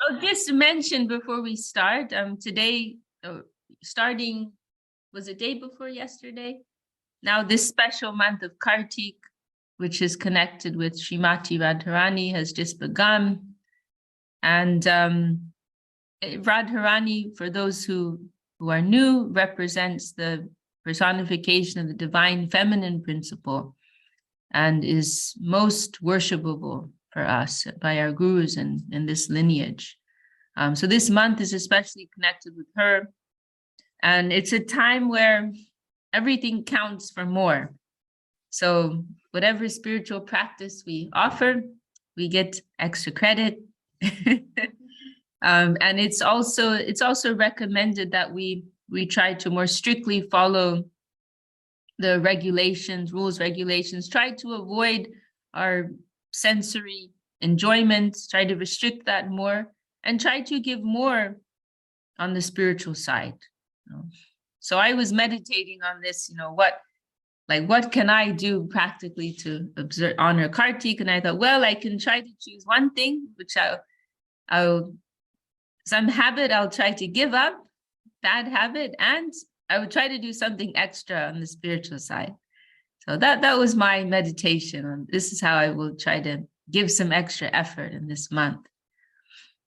I'll just mention before we start, today, starting, was it day before yesterday? Now this special month of Kartik, which is connected with Srimati Radharani, has just begun. And Radharani, for those who are new, represents the personification of the divine feminine principle and is most worshipable for us by our gurus in this lineage. So this month is especially connected with her. And it's a time where everything counts for more. So whatever spiritual practice we offer, we get extra credit. And it's also recommended that we try to more strictly follow the rules, regulations, try to avoid our sensory enjoyment, try to restrict that more, and try to give more on the spiritual side. So I was meditating on this, what can I do practically to honor Kartik? And I thought, well, I can try to choose one thing, which some habit I'll try to give up, bad habit, and I would try to do something extra on the spiritual side. So that was my meditation. This is how I will try to give some extra effort in this month.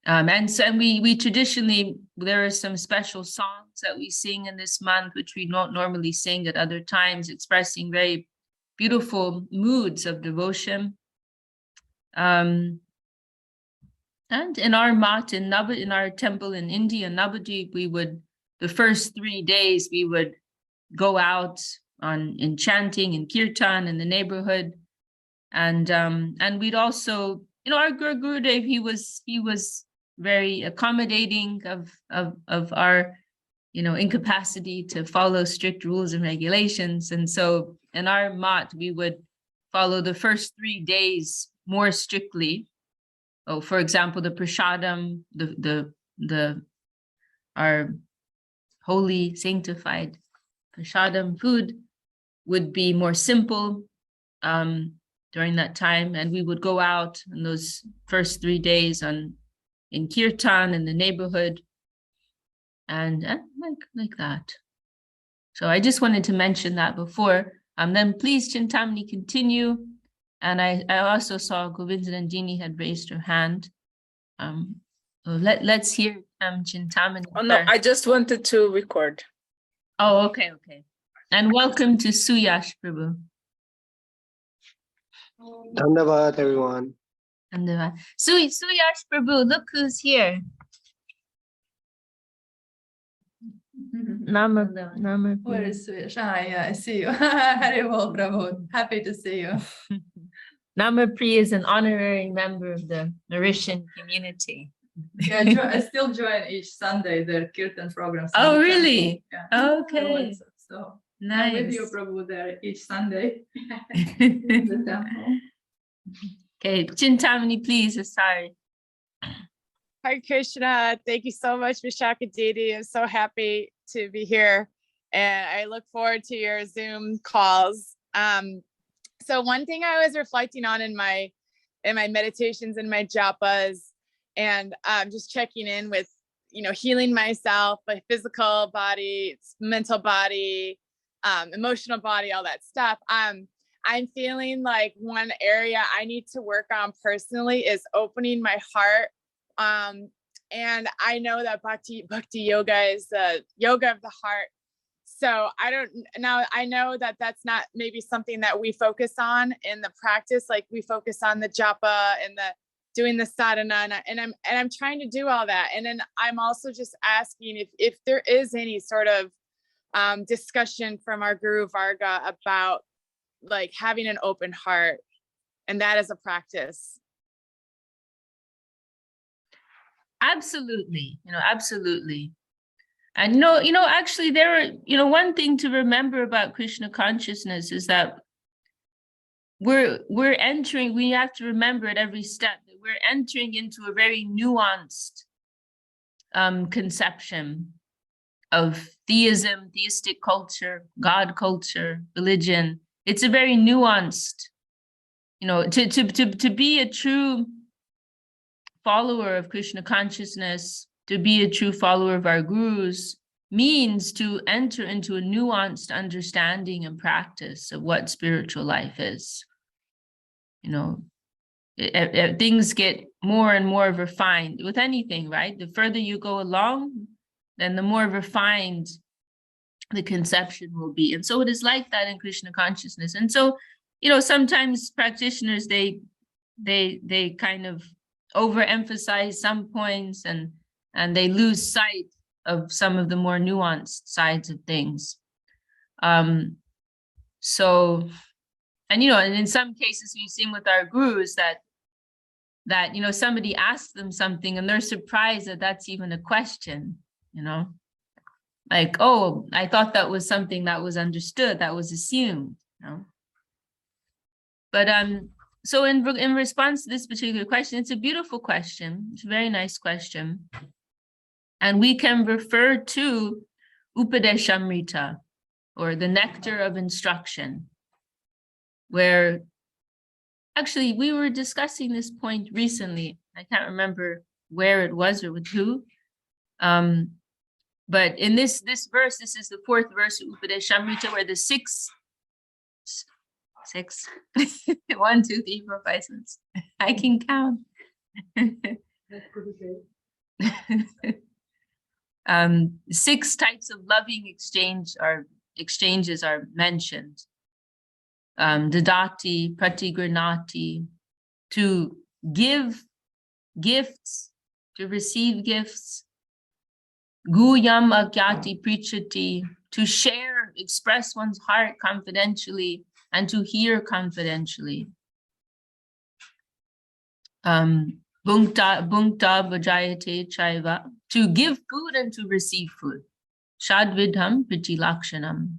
And we traditionally, there are some special songs that we sing in this month, which we don't normally sing at other times, expressing very beautiful moods of devotion. And in our mat in our temple in India, Navadvip, the first 3 days we would go out in chanting and kirtan in the neighborhood, and we'd also, our Gurudev, he was very accommodating of our incapacity to follow strict rules and regulations, and so in our mat we would follow the first 3 days more strictly. For example, the prasadam, our holy, sanctified prasadam food would be more simple during that time. And we would go out in those first 3 days in kirtan in the neighborhood and like that. So I just wanted to mention that before. Then please, Chintamani, continue. And I also saw Govindanandini had raised her hand. Let's hear Chintamani. Oh no, I just wanted to record. Oh, okay. And welcome to Suyash Prabhu. Dhanavad, everyone. Dhanavad. Suyash Prabhu, look who's here. Nama. Where is Suyash? Yeah, I see you. Haribol Prabhu. Happy to see you. Namapri is an honorary member of the Mauritian community. Yeah, I still join each Sunday their kirtan programs. Oh, really? Yeah. Okay. So nice. I'm with you, Prabhu, there each Sunday. Okay, Chintamani, please. Sorry. Hare Krishna. Thank you so much, Vishakha Didi. I'm so happy to be here, and I look forward to your Zoom calls. So one thing I was reflecting on in my meditations and my japas, and just checking in with, healing myself, my physical body, mental body, emotional body, all that stuff. I'm feeling like one area I need to work on personally is opening my heart. And I know that Bhakti yoga is the yoga of the heart. So I know that that's not maybe something that we focus on in the practice. Like we focus on the japa and doing the sadhana, and I'm trying to do all that. And then I'm also just asking if there is any sort of discussion from our Guru Varga about like having an open heart, and that is a practice. Absolutely, absolutely. And actually there are, one thing to remember about Krishna consciousness is that we have to remember at every step that we're entering into a very nuanced conception of theism, theistic culture, God culture, religion. It's a very nuanced, to be a true follower of Krishna consciousness, to be a true follower of our gurus, means to enter into a nuanced understanding and practice of what spiritual life is. You know, things get more and more refined with anything, right? The further you go along, then the more refined the conception will be. And so it is like that in Krishna consciousness. And so, you know, sometimes practitioners, they kind of overemphasize some points and they lose sight of some of the more nuanced sides of things. So, and, you know, and in some cases we've seen with our gurus that, you know, somebody asks them something and they're surprised that that's even a question, you know, like, oh, I thought that was something that was understood, that was assumed, you know. But so in response to this particular question, it's a beautiful question. It's a very nice question. And we can refer to Upadeshamrita, or the nectar of instruction, where actually we were discussing this point recently. I can't remember where it was or with who. But in this verse, this is the fourth verse of Upadeshamrita, where the six 1, 2, 3, 4, 5, 6. I can count. 6 types of loving exchanges are mentioned. Dadati, pratigranati, to give gifts, to receive gifts. Guyam agyati prichati, to share, express one's heart confidentially, and to hear confidentially. Bhunkta vajayate chaiva, to give food and to receive food. Shadvidham pritilakshanam.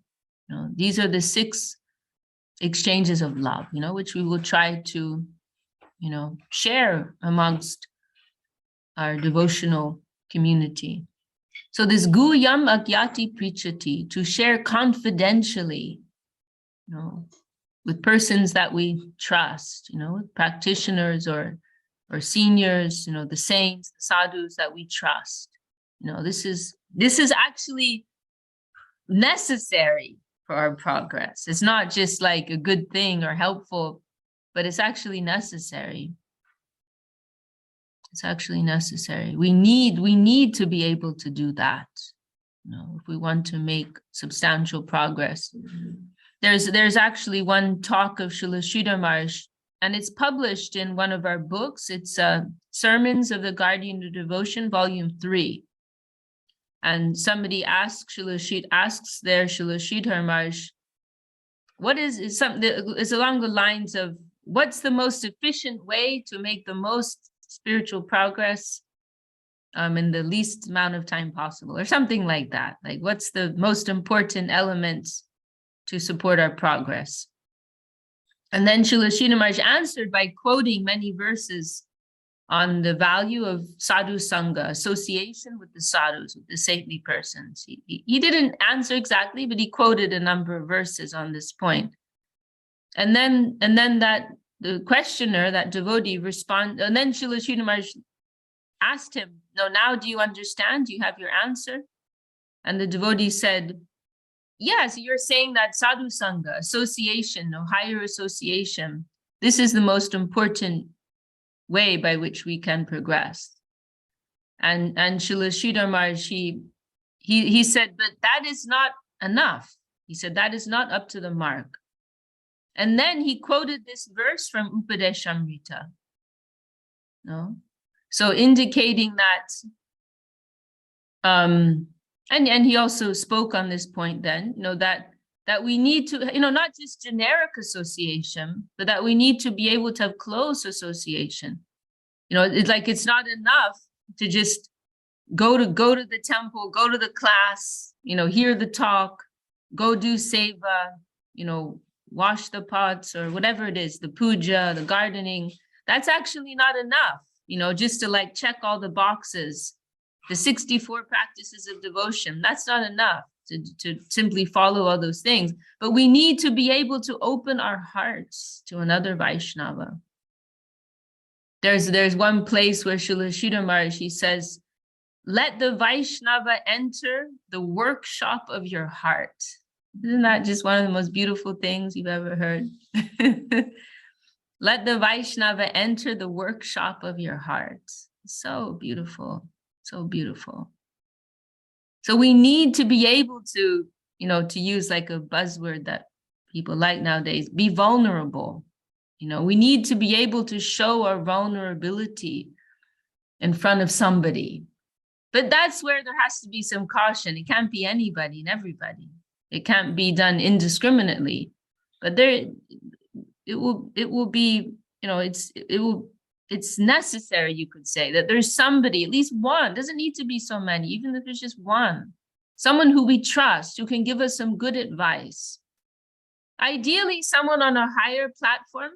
You know, these are the 6 exchanges of love, you know, which we will try to, you know, share amongst our devotional community. So this guyam agyati prichati, to share confidentially, you know, with persons that we trust, you know, with practitioners or seniors, you know, the saints, the sadhus that we trust. You know, this is actually necessary for our progress. It's not just like a good thing or helpful, but it's actually necessary. It's actually necessary. We need to be able to do that, you know, if we want to make substantial progress. There's actually one talk of Srila Sridhar Maharaj, and it's published in one of our books. It's Sermons of the Guardian of Devotion, Volume 3. And somebody asks Srila Sridhar Maharaj, what is something is along the lines of, what's the most efficient way to make the most spiritual progress in the least amount of time possible, or something like that? Like, what's the most important element to support our progress? And then Srila Sridhar Maharaj answered by quoting many verses on the value of sadhu sanga, association with the sadhus, with the saintly persons. He didn't answer exactly, but he quoted a number of verses on this point. And then that the questioner, that devotee, responded, and then Srila Sridhar Maharaj asked him, "No, now do you understand? Do you have your answer?" And the devotee said, "Yes, you're saying that sadhu sanga, association, no higher association, this is the most important way by which we can progress." And Srila Sridhar Maharaj, he said, "But that is not enough." He said, "That is not up to the mark." And then he quoted this verse from Upadeshamrita. No? So indicating that, and he also spoke on this point then, you know, that we need to, you know, not just generic association, but that we need to be able to have close association. You know, it's like, it's not enough to just go to the temple, go to the class, you know, hear the talk, go do seva, you know, wash the pots or whatever it is, the puja, the gardening. That's actually not enough, you know, just to like check all the boxes, the 64 practices of devotion. That's not enough to simply follow all those things. But we need to be able to open our hearts to another Vaishnava. there's one place where Srila Sridhar Maharaj, he says, let the Vaishnava enter the workshop of your heart. Isn't that just one of the most beautiful things you've ever heard? Let the Vaishnava enter the workshop of your heart. So beautiful, so beautiful. So we need to be able to, to use like a buzzword that people like nowadays, be vulnerable. We need to be able to show our vulnerability in front of somebody. But that's where there has to be some caution. It can't be anybody and everybody. It can't be done indiscriminately. But it will be, it's necessary, you could say, that there's somebody, at least one, doesn't need to be so many, even if it's just one, someone who we trust, who can give us some good advice. Ideally, someone on a higher platform,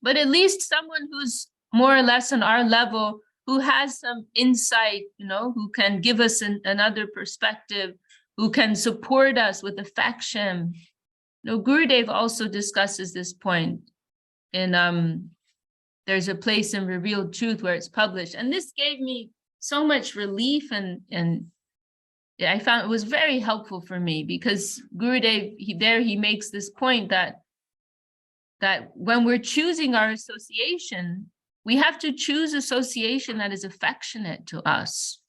but at least someone who's more or less on our level, who has some insight, who can give us another perspective, who can support us with affection. Gurudev also discusses this point in there's a place in Revealed Truth where it's published, and this gave me so much relief, and I found it was very helpful for me, because Gurudev he makes this point that when we're choosing our association, we have to choose association that is affectionate to us.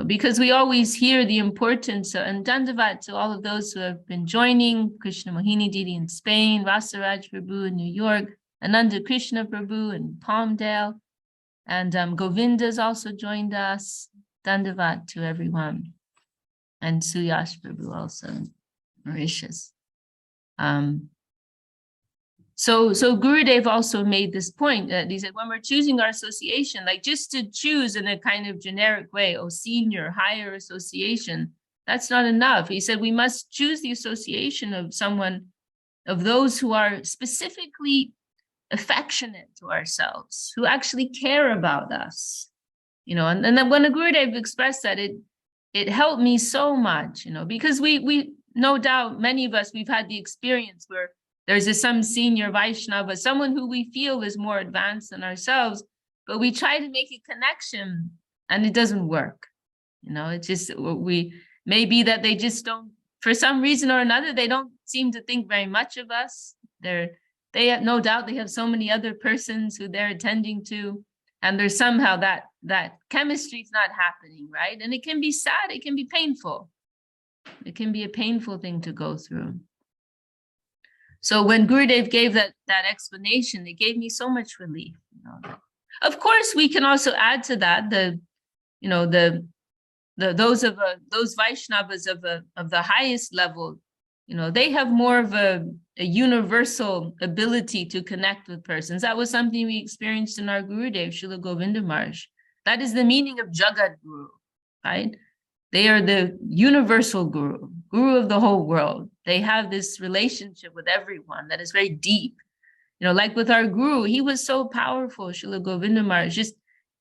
Because we always hear the importance, and Dandavat to all of those who have been joining, Krishna Mohini Didi in Spain, Vasaraj Prabhu in New York, Ananda Krishna Prabhu in Palmdale, and Govinda's also joined us. Dandavat to everyone. And Suyash Prabhu also, Mauritius. So Gurudev also made this point that he said, when we're choosing our association, like just to choose in a kind of generic way, senior, higher association, that's not enough. He said, we must choose the association of someone, of those who are specifically affectionate to ourselves, who actually care about us, and then when the Gurudev expressed that, it helped me so much, because we no doubt, many of us, we've had the experience where there's some senior Vaishnava, someone who we feel is more advanced than ourselves, but we try to make a connection and it doesn't work. It's just, maybe that they just don't, for some reason or another, they don't seem to think very much of us. They have no doubt, they have so many other persons who they're attending to, and there's somehow that chemistry is not happening, right? And it can be sad, it can be painful. It can be a painful thing to go through. So when Gurudev gave that explanation, it gave me so much relief. Of course, we can also add to that those Vaishnavas of the highest level, they have more of a universal ability to connect with persons. That was something we experienced in our Gurudev, Srila Govinda Maharaj. That is the meaning of Jagat Guru, right? They are the universal guru of the whole world. They have this relationship with everyone that is very deep. Like with our guru, he was so powerful, Srila Govinda Maharaj, just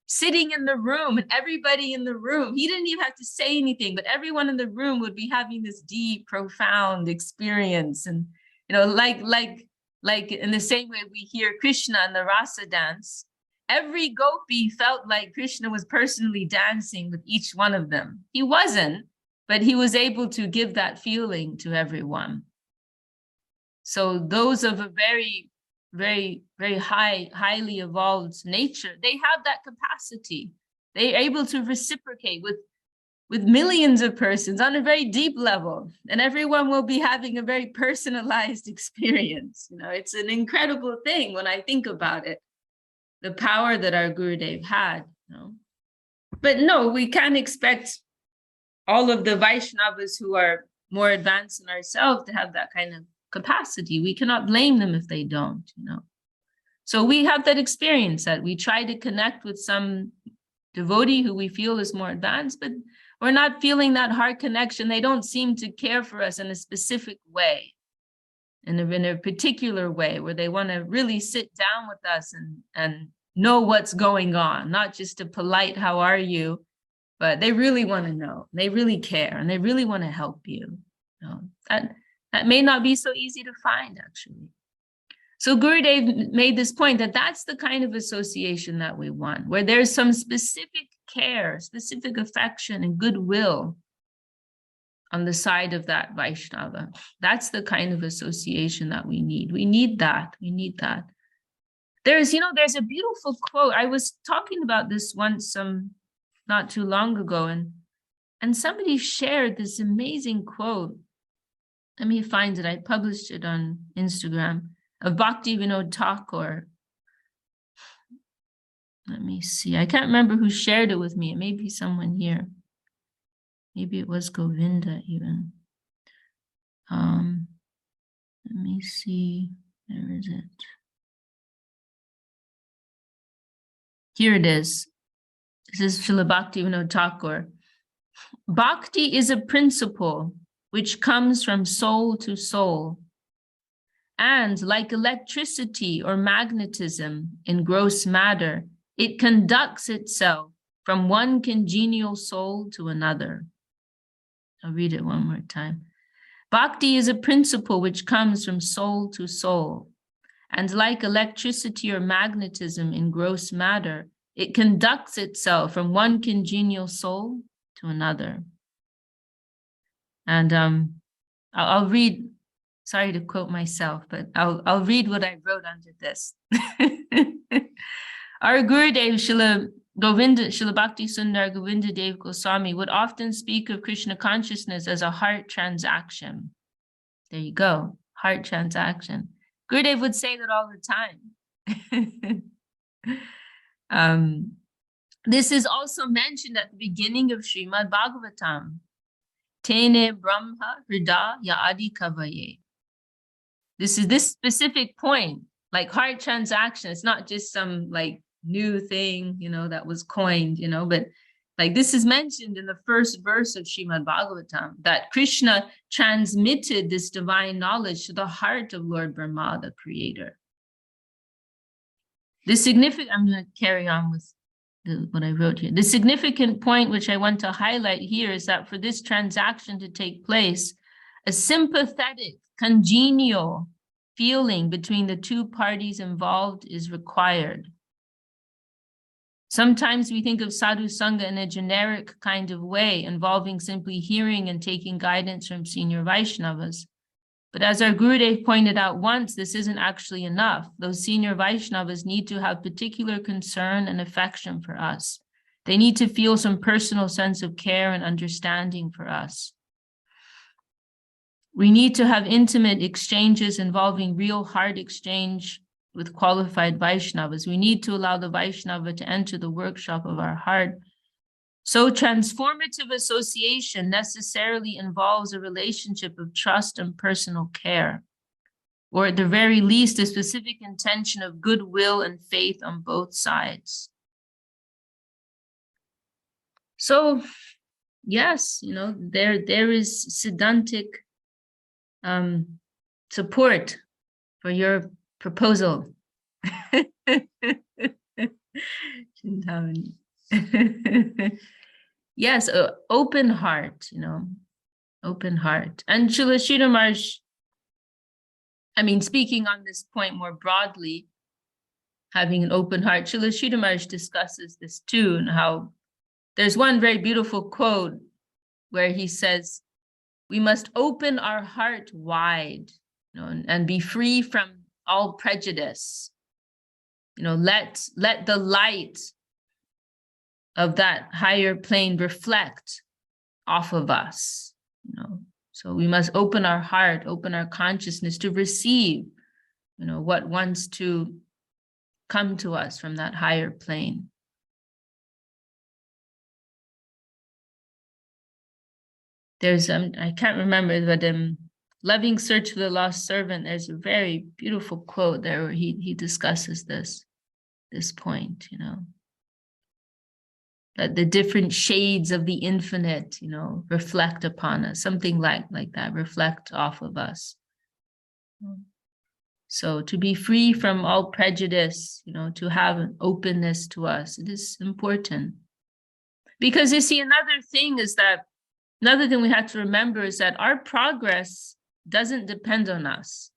sitting in the room and everybody in the room, he didn't even have to say anything, but everyone in the room would be having this deep, profound experience. And, like in the same way we hear Krishna in the Rasa dance, every gopi felt like Krishna was personally dancing with each one of them. He wasn't, but he was able to give that feeling to everyone. So those of a very, very, very highly evolved nature, they have that capacity. They're able to reciprocate with millions of persons on a very deep level, and everyone will be having a very personalized experience. It's an incredible thing when I think about it. The power that our Gurudev had, But no, we can't expect all of the Vaishnavas who are more advanced than ourselves to have that kind of capacity. We cannot blame them if they don't, So we have that experience that we try to connect with some devotee who we feel is more advanced, but we're not feeling that heart connection. They don't seem to care for us in a specific way. In a particular way where they want to really sit down with us and know what's going on, not just a polite, how are you, but they really want to know, they really care, and they really want to help you. That may not be so easy to find, actually. So Gurudev made this point that that's the kind of association that we want, where there's some specific care, specific affection and goodwill on the side of that Vaishnava. That's the kind of association that we need. We need that. We need that. There's a beautiful quote. I was talking about this once not too long ago, and somebody shared this amazing quote. Let me find it. I published it on Instagram, of Bhakti Vinod Thakur. Let me see. I can't remember who shared it with me. It may be someone here. Maybe it was Govinda even. Let me see. Where is it? Here it is. This is Srila Bhakti Vinod Thakur. Bhakti is a principle which comes from soul to soul. And like electricity or magnetism in gross matter, it conducts itself from one congenial soul to another. I'll read it one more time. Bhakti is a principle which comes from soul to soul. And like electricity or magnetism in gross matter, it conducts itself from one congenial soul to another. And I'll read, sorry to quote myself, but I'll read what I wrote under this. Our Gurudev, Srila Bhakti Sundar Govinda Dev Goswami, would often speak of Krishna consciousness as a heart transaction. There you go, heart transaction. Gurudev would say that all the time. This is also mentioned at the beginning of Srimad Bhagavatam. Tene Brahma Hrida Yaadi Kavaye. This is this specific point, like heart transaction. It's not just some like new thing, that was coined, but like this is mentioned in the first verse of Srimad Bhagavatam, that Krishna transmitted this divine knowledge to the heart of Lord Brahma, the creator. I'm going to carry on with what I wrote here. The significant point which I want to highlight here is that for this transaction to take place, a sympathetic, congenial feeling between the two parties involved is required. Sometimes we think of sadhu sanga in a generic kind of way, involving simply hearing and taking guidance from senior Vaishnavas. But as our Gurudev pointed out once, this isn't actually enough. Those senior Vaishnavas need to have particular concern and affection for us. They need to feel some personal sense of care and understanding for us. We need to have intimate exchanges involving real heart exchange with qualified Vaishnavas. We need to allow the Vaishnava to enter the workshop of our heart. So transformative association necessarily involves a relationship of trust and personal care, or at the very least, a specific intention of goodwill and faith on both sides. So, yes, there is Siddhantic support for your proposal. Yes, open heart, open heart. And Srila Maharaj, speaking on this point more broadly, having an open heart, Srila Maharaj discusses this too, and how there's one very beautiful quote where he says, we must open our heart wide, and be free from all prejudice. Let the light of that higher plane reflect off of us, So we must open our heart, open our consciousness to receive, what wants to come to us from that higher plane. There's, I can't remember, but Loving Search for the Lost Servant, there's a very beautiful quote there where he discusses this point, that the different shades of the infinite, reflect upon us, something like that, reflect off of us. So to be free from all prejudice, to have an openness to us, it is important. Because you see, another thing we have to remember is that our progress doesn't depend on us.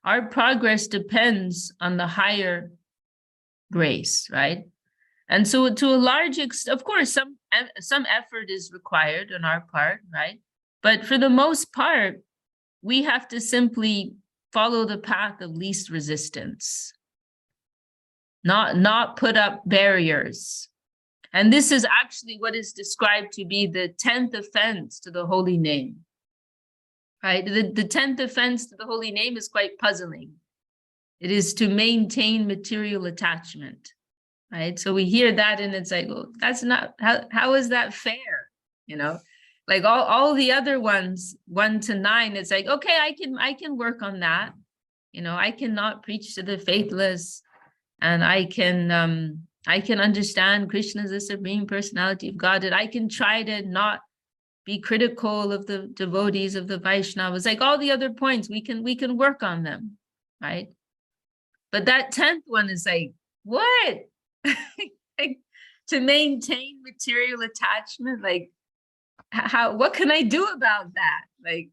our progress depends on the higher grace, right? And so to a large extent, of course, some effort is required on our part, right? But for the most part, we have to simply follow the path of least resistance, not put up barriers. And this is actually what is described to be the 10th offense to the holy name, right? The 10th offense to the holy name is quite puzzling. It is to maintain material attachment, right? So we hear that and it's like, well, that's not, how is that fair? You know, like all the other ones, 1 to 9, it's like, okay, I can work on that. You know, I cannot preach to the faithless, and I can understand Krishna as the supreme personality of God, and I can try to not be critical of the devotees of the Vaishnavas. Like all the other points, we can work on them, right? But that 10th one is like, what? Like, to maintain material attachment, like what can I do about that? Like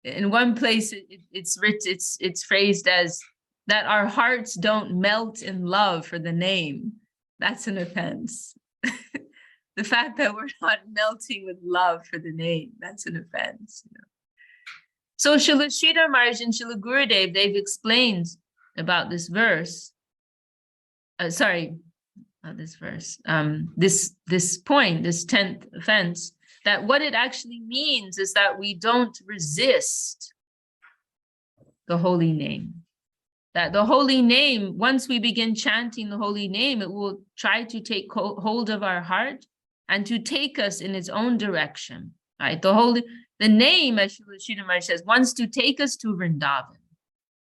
in one place it's phrased as that our hearts don't melt in love for the name. That's an offense. The fact that we're not melting with love for the name, that's an offense. You know? So Srila Sridhar Maharaj and Srila Gurudev, they've explained about this verse. Sorry, not this verse. This point, this 10th offense, that what it actually means is that we don't resist the holy name. That the holy name, once we begin chanting the holy name, it will try to take hold of our heart and to take us in its own direction, right? The name, as Sridhar Maharaj says, wants to take us to Vrindavan.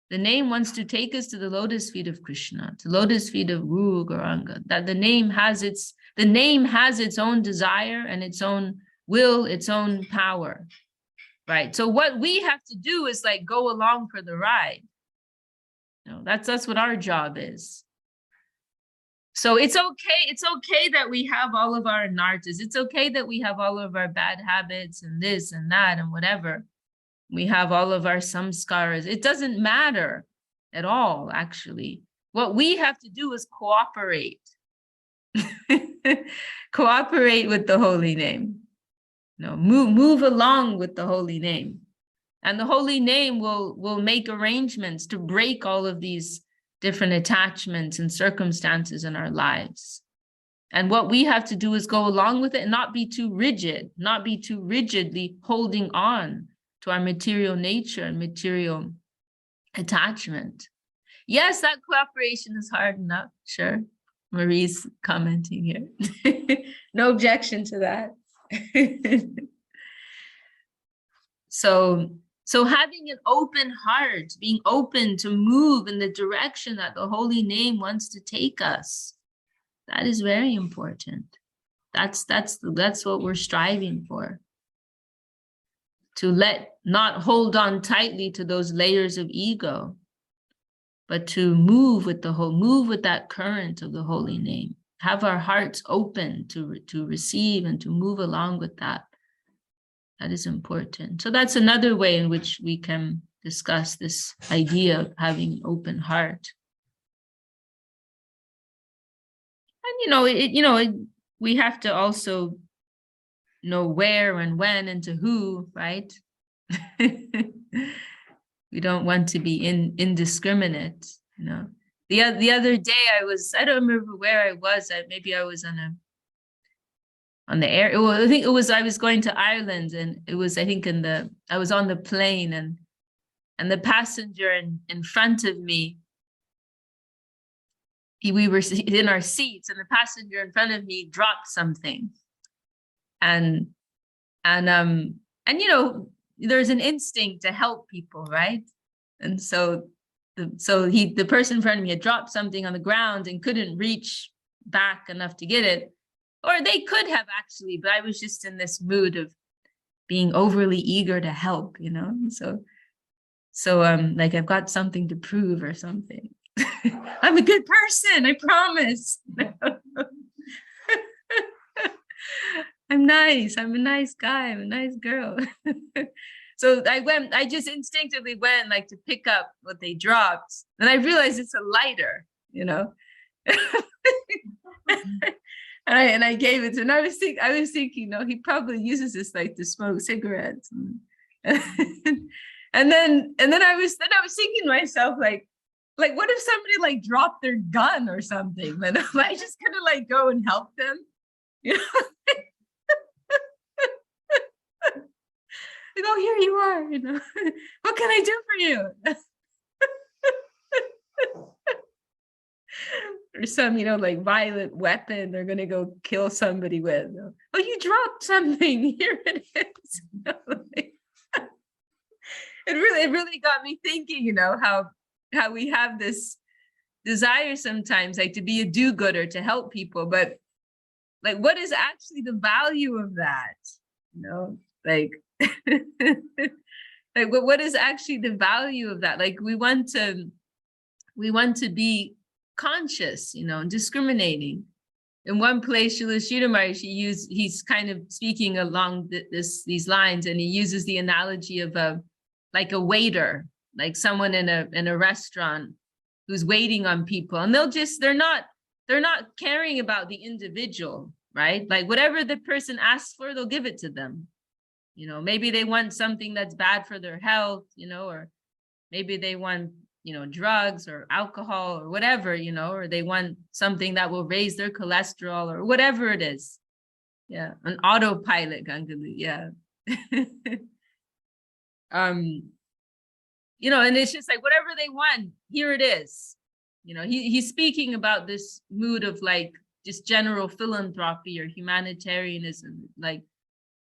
The name wants to take us to the lotus feet of Krishna, to lotus feet of Guru Gauranga. That the name has its own desire and its own will, its own power, right? So what we have to do is like go along for the ride. You know, that's what our job is. So it's okay that we have all of our anarthas. It's okay that we have all of our bad habits and this and that and whatever. We have all of our samskaras. It doesn't matter at all, actually. What we have to do is cooperate. Cooperate with the holy name. You know, move along with the holy name. And the holy name will make arrangements to break all of these different attachments and circumstances in our lives. And what we have to do is go along with it and not be too rigid, not be too rigidly holding on to our material nature and material attachment. Yes, that cooperation is hard enough, sure. Marie's commenting here. No objection to that. So having an open heart, being open to move in the direction that the holy name wants to take us, that is very important. That's what we're striving for. To not hold on tightly to those layers of ego, but to move with that current of the holy name. Have our hearts open to receive and to move along with that. That is important. So that's another way in which we can discuss this idea of having an open heart. And we have to also know where and when and to who, right? We don't want to be indiscriminate, you know. The other day I don't remember where I was. Maybe I was on the air. I think I was going to Ireland, and it was, I think I was on the plane, and the passenger in front of me, we were in our seats, and the passenger in front of me dropped something. And there's an instinct to help people, right? And so the person in front of me had dropped something on the ground and couldn't reach back enough to get it. Or they could have actually, but I was just in this mood of being overly eager to help, you know? So like I've got something to prove or something. I'm a good person, I promise. I'm nice. I'm a nice guy. I'm a nice girl. So I just instinctively went like to pick up what they dropped. And I realized it's a lighter, you know. And I gave it to him. And I was thinking, you know, he probably uses this like to smoke cigarettes. And then I was thinking to myself, like what if somebody like dropped their gun or something? Then am I just gonna like go and help them? You know? Like, oh, here you are, you know. What can I do for you? Or some, you know, like violent weapon they're gonna go kill somebody with. Oh, you dropped something. Here it is. You know, like, it really got me thinking, you know, how we have this desire sometimes like to be a do-gooder, to help people, but like what is actually the value of that? You know, like like what is actually the value of that? Like we want to be conscious, you know, and discriminating. In one place, Srila Maharaj, he's kind of speaking along these lines, and he uses the analogy of a waiter, like someone in a restaurant who's waiting on people, and they're not caring about the individual, right? Like whatever the person asks for, they'll give it to them. You know, maybe they want something that's bad for their health, you know, or maybe they want, you know, drugs or alcohol or whatever, you know, or they want something that will raise their cholesterol or whatever it is. Yeah, an autopilot, Gangalu, yeah. You know, and it's just like whatever they want, here it is. You know, he's speaking about this mood of like just general philanthropy or humanitarianism. Like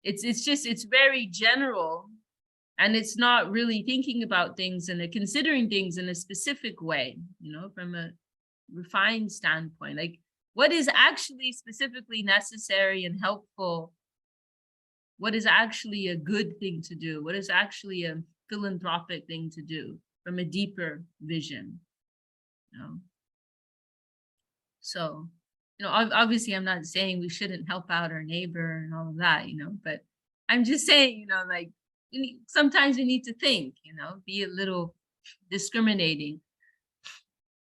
it's very general, and it's not really thinking about things and considering things in a specific way, you know, from a refined standpoint. Like what is actually specifically necessary and helpful? What is actually a good thing to do? What is actually a philanthropic thing to do from a deeper vision? You know? So, you know, obviously I'm not saying we shouldn't help out our neighbor and all of that, you know, but I'm just saying, you know, like sometimes we need to think, you know, be a little discriminating.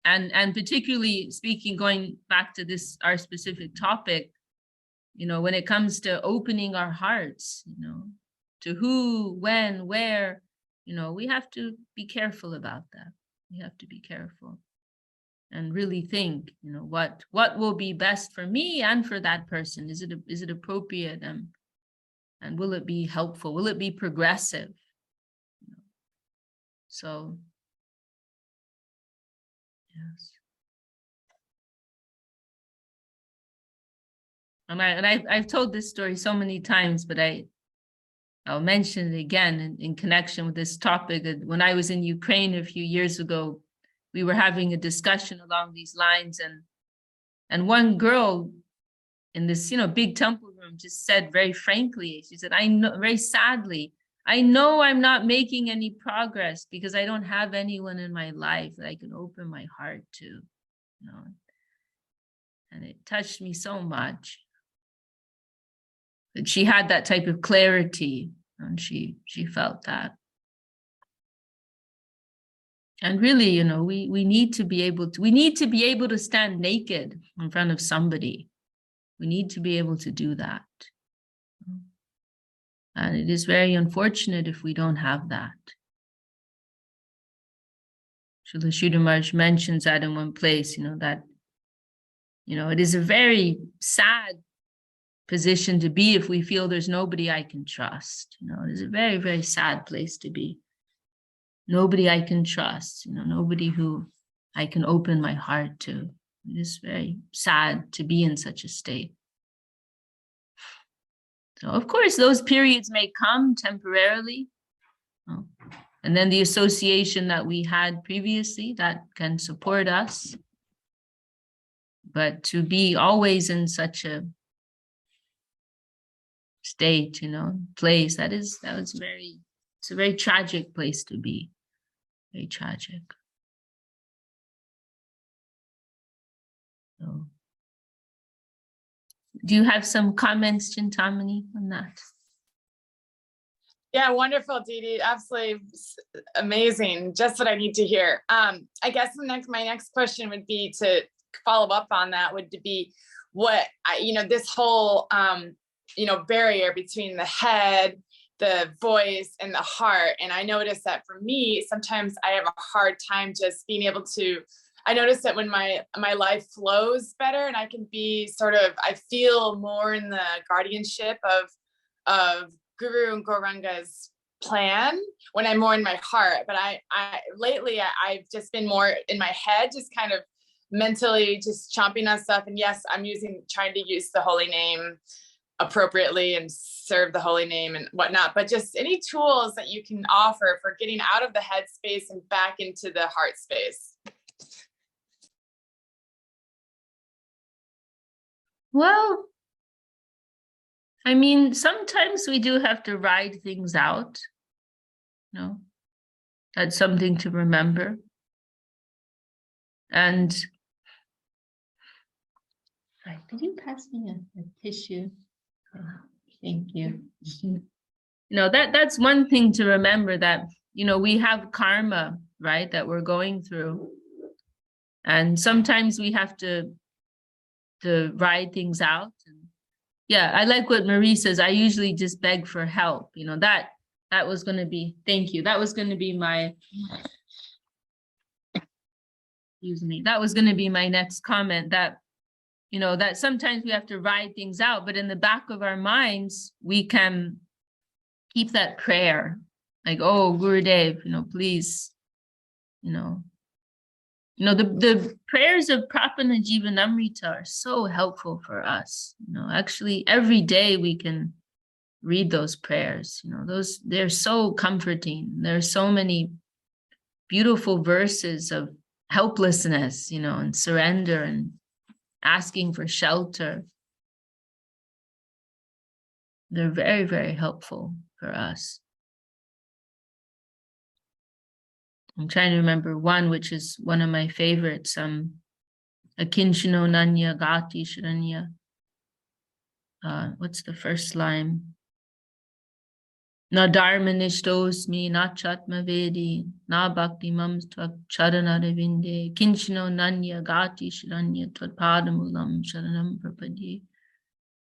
And particularly speaking, going back to this, our specific topic, you know, when it comes to opening our hearts, you know, to who, when, where, you know, we have to be careful about that. We have to be careful and really think, you know, what will be best for me and for that person. Is it appropriate, and will it be helpful? Will it be progressive? You know? So, yes. And I've told this story so many times, but I'll mention it again in connection with this topic. When I was in Ukraine a few years ago, we were having a discussion along these lines, and one girl in this, you know, big temple room just said very frankly, she said, I know, very sadly, I know I'm not making any progress because I don't have anyone in my life that I can open my heart to, you know. And it touched me so much. That she had that type of clarity, and she felt that. And really, you know, we need to be able to stand naked in front of somebody. We need to be able to do that. And it is very unfortunate if we don't have that. Srila Sridhar Maharaj mentions that in one place, you know, that, you know, it is a very sad position to be if we feel there's nobody I can trust. You know, it is a very, very sad place to be. Nobody I can trust, you know, nobody who I can open my heart to. It is very sad to be in such a state. So, of course, those periods may come temporarily. And then the association that we had previously, that can support us. But to be always in such a state, you know, place, it's a very tragic place to be. Very tragic. So, do you have some comments, Chintamani, on that? Yeah, wonderful, Didi. Absolutely amazing. Just what I need to hear. I guess my next question would be to follow up on that would be what this whole barrier between the head, the voice, and the heart. And I noticed that for me, sometimes I have a hard time just being able to. I notice that when my life flows better, and I can be I feel more in the guardianship of Guru and Gauranga's plan when I'm more in my heart. But I lately I've just been more in my head, just kind of mentally just chomping on stuff. And yes, I'm trying to use the holy name appropriately and serve the holy name and whatnot. But just any tools that you can offer for getting out of the head space and back into the heart space. Well, I mean, sometimes we do have to ride things out. That's something to remember. And did you pass me a tissue? Thank you. That's one thing to remember, that, we have karma, right, that we're going through. And sometimes we have to ride things out. And yeah, I like what Marie says. I usually just beg for help. That was going to be, thank you. That was going to be my, that was going to be my next comment, that, that sometimes we have to ride things out, but in the back of our minds, we can keep that prayer, like, oh, Gurudev, please, the prayers of Prapana Jivanamrita are so helpful for us. Actually, every day we can read those prayers. They're so comforting. There's so many beautiful verses of helplessness, and surrender and asking for shelter. They're very, very helpful for us. I'm trying to remember one, which is one of my favorites. Akinchino Nanya Gati Shranya. What's the first line? Na dharma nishtosmi, na chatma vedi, na bhakti mam tvat charana ravinde, kinchino nanya gati shranya tvat padamulam sharanam prapadye.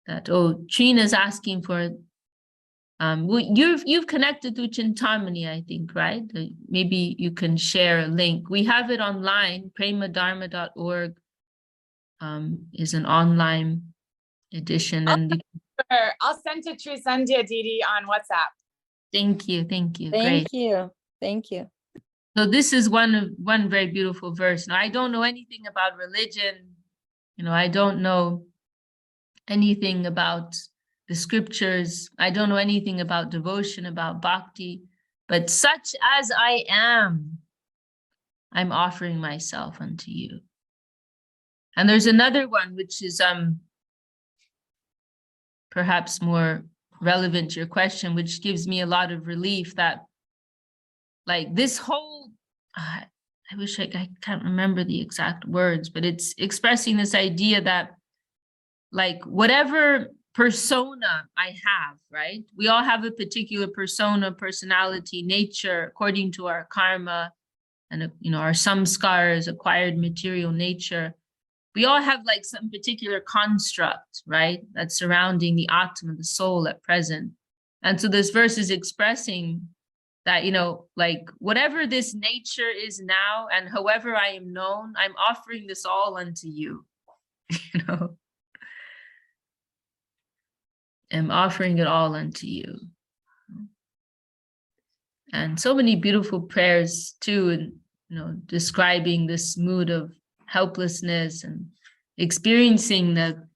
That, Trina's asking for, you've connected to Chintamani, I think, right? Maybe you can share a link. We have it online. premadharma.org is an online edition. I'll send to Sandhya Didi on WhatsApp. Thank you. Thank you. So this is one very beautiful verse. Now, I don't know anything about religion. I don't know anything about the scriptures. I don't know anything about devotion, about bhakti, but such as I am, I'm offering myself unto you. And there's another one, which is perhaps more relevant to your question, which gives me a lot of relief, that like this whole, I wish I can't remember the exact words, but it's expressing this idea that like whatever persona I have, right? We all have a particular persona, personality, nature, according to our karma and, our samskaras, acquired material nature. We all have like some particular construct, right? That's surrounding the Atma, the soul at present. And so this verse is expressing that, like whatever this nature is now and however I am known, I'm offering this all unto you, I'm offering it all unto you. And so many beautiful prayers too, and, describing this mood of helplessness and experiencing the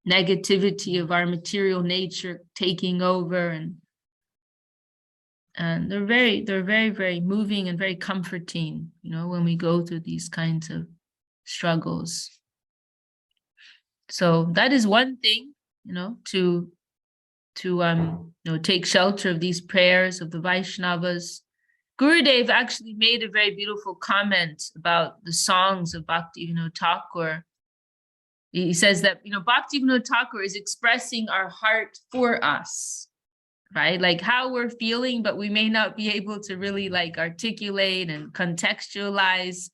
negativity of our material nature taking over, and they're very, very moving and very comforting, when we go through these kinds of struggles. So that is one thing, to take shelter of these prayers of the Vaishnavas. Gurudev actually made a very beautiful comment about the songs of Bhaktivinoda Thakur. He says that, Bhaktivinoda Thakur is expressing our heart for us. right? Like how we're feeling, but we may not be able to really like articulate and contextualize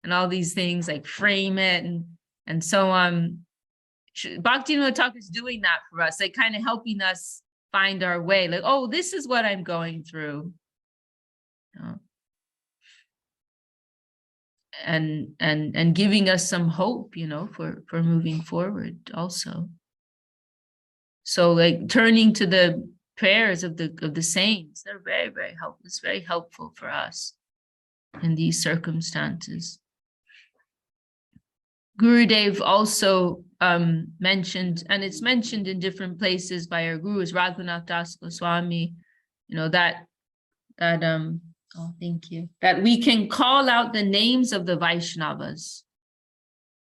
and all these things, like frame it and so on. Bhakti Thakur is doing that for us, like kind of helping us find our way, like, oh, this is what I'm going through. And giving us some hope, for moving forward also. So like turning to the prayers of the saints, they're very, very helpful. It's very helpful for us in these circumstances. Gurudev also mentioned, and it's mentioned in different places by our gurus, Raghunath Das Goswami, that oh, thank you, that we can call out the names of the Vaishnavas.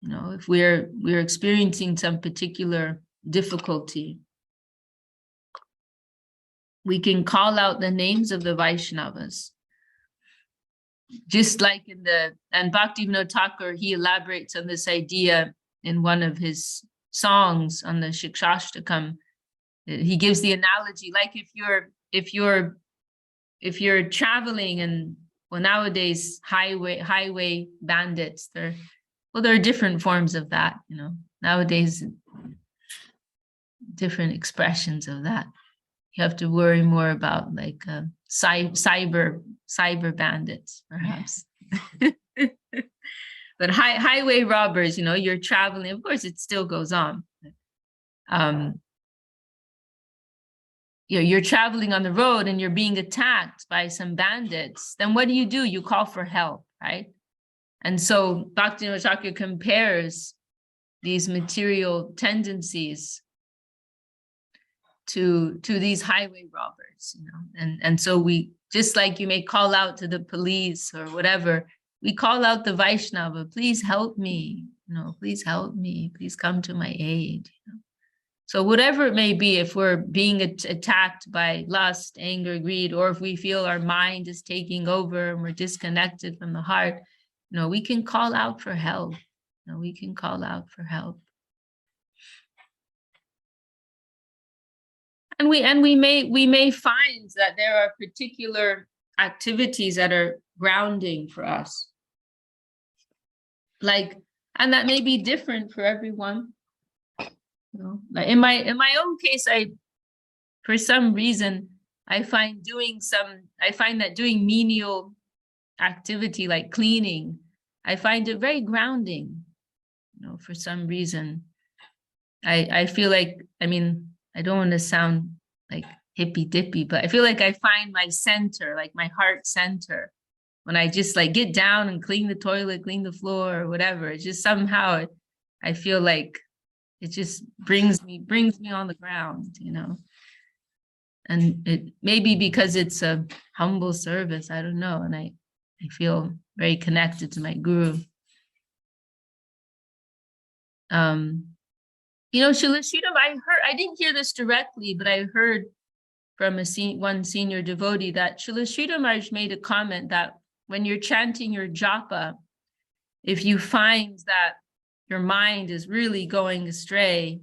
If we're experiencing some particular difficulty, we can call out the names of the Vaishnavas. Just like and Bhaktivinoda Thakur, he elaborates on this idea in one of his songs on the Shikshashtakam. He gives the analogy, like if you're traveling, and well, nowadays highway bandits, there are different forms of that, nowadays, different expressions of that. You have to worry more about like cyber bandits, perhaps. But highway robbers, you're traveling, of course it still goes on. You're traveling on the road and you're being attacked by some bandits, then what do? You call for help, right? And so Bhaktivinoda Thakur compares these material tendencies to these highway robbers, and so we, just like you may call out to the police or whatever, we call out the Vaishnava, please help me, please help me, please come to my aid. So whatever it may be, if we're being attacked by lust, anger, greed, or if we feel our mind is taking over and we're disconnected from the heart, we can call out for help. We can call out for help. And we may find that there are particular activities that are grounding for us. And that may be different for everyone. Like in my own case, for some reason, I find that doing menial activity like cleaning, I find it very grounding. For some reason, I feel like, I don't want to sound like hippy dippy, but I feel like I find my center, like my heart center, when I just like get down and clean the toilet, clean the floor or whatever. It's just somehow I feel like it just brings me on the ground, and it may be because it's a humble service, I don't know. And I feel very connected to my guru. Srila Sridhar, I didn't hear this directly, but I heard from one senior devotee that Srila Sridhar Maharaj made a comment that when you're chanting your japa, if you find that your mind is really going astray,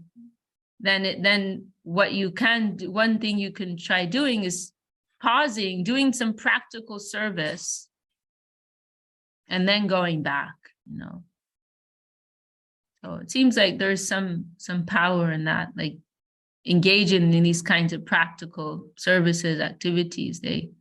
then what you can do, one thing you can try doing is pausing, doing some practical service, and then going back, So it seems like there's some power in that, like engaging in these kinds of practical services, activities. They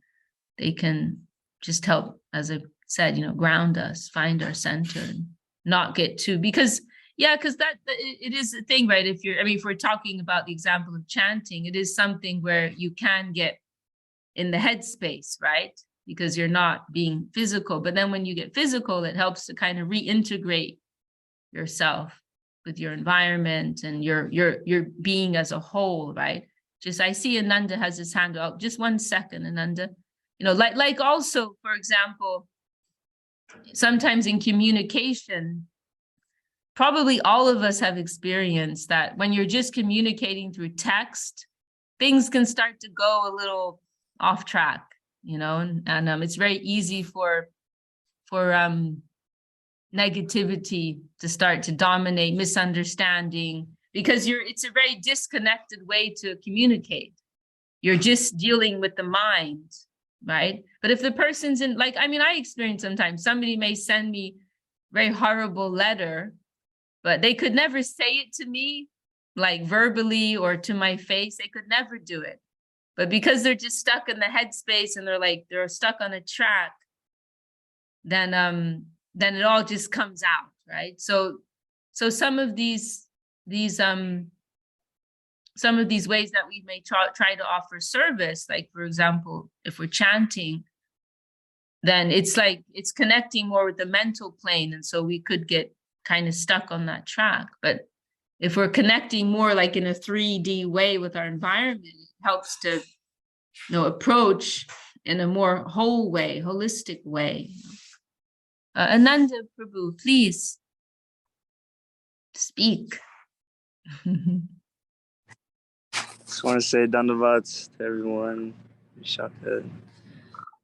can just help, as I said, ground us, find our center, and not get too, because that it is a thing, right? If we're talking about the example of chanting, it is something where you can get in the headspace, right? Because you're not being physical. But then when you get physical, it helps to kind of reintegrate yourself with your environment and your being as a whole, right? I see Ananda has his hand up. Just 1 second, Ananda. Like also, for example, sometimes in communication, probably all of us have experienced that when you're just communicating through text, things can start to go a little off track, and it's very easy for negativity to start to dominate, misunderstanding, because it's a very disconnected way to communicate. you're just dealing with the mind, right? But if the person's in, like, I mean, I experience sometimes somebody may send me very horrible letter, but they could never say it to me, like verbally or to my face. They could never do it. But because they're just stuck in the headspace and they're stuck on a track, then it all just comes out, right? So some of these ways that we may try to offer service, like for example, if we're chanting, then it's like it's connecting more with the mental plane, and so we could get kind of stuck on that track. But if we're connecting more like in a 3D way with our environment, it helps to approach in a more whole way, holistic way. Ananda Prabhu, please speak. Just want to say Dandavat to everyone. Vishakha.